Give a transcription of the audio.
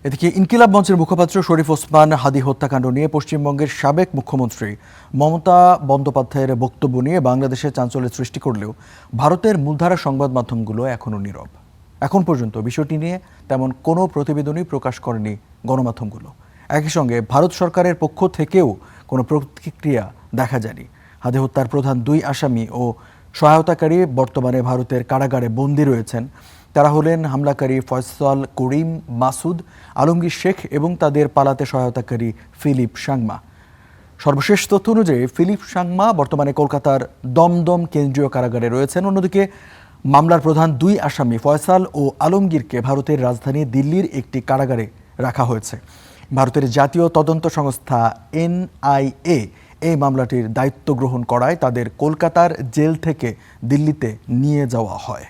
এদিকে ইনকিলাব মঞ্চের মুখপাত্র শরীফ ওসমান হাদী হত্যাকাণ্ড নিয়ে পশ্চিমবঙ্গের সাবেক মুখ্যমন্ত্রী মমতা বন্দ্যোপাধ্যায়ের বক্তব্য নিয়ে বাংলাদেশে চাঞ্চল্যের সৃষ্টি করলেও ভারতের মূলধারা সংবাদ মাধ্যমগুলো এখনও নীরব। এখন পর্যন্ত বিষয়টি নিয়ে তেমন কোনো প্রতিবেদনই প্রকাশ করেনি গণমাধ্যমগুলো। একই সঙ্গে ভারত সরকারের পক্ষ থেকেও কোনো প্রতিক্রিয়া দেখা যায়নি। হাদী হত্যার প্রধান দুই আসামি ও সহায়তাকারী বর্তমানে ভারতের কারাগারে বন্দী রয়েছেন। তারা হলেন হামলাকারী ফয়সাল করিম মাসুদ, আলমগীর শেখ এবং তাদের পালাতে সহায়তাকারী ফিলিপ সাংমা। সর্বশেষ তথ্য অনুযায়ী ফিলিপ সাংমা বর্তমানে কলকাতার দমদম কেন্দ্রীয় কারাগারে রয়েছেন। অন্যদিকে মামলার প্রধান দুই আসামি ফয়সাল ও আলমগীরকে ভারতের রাজধানী দিল্লির একটি কারাগারে রাখা হয়েছে। ভারতের জাতীয় তদন্ত সংস্থা NIA এই মামলাটির দায়িত্ব গ্রহণ করায় তাদের কলকাতার জেল থেকে দিল্লিতে নিয়ে যাওয়া হয়।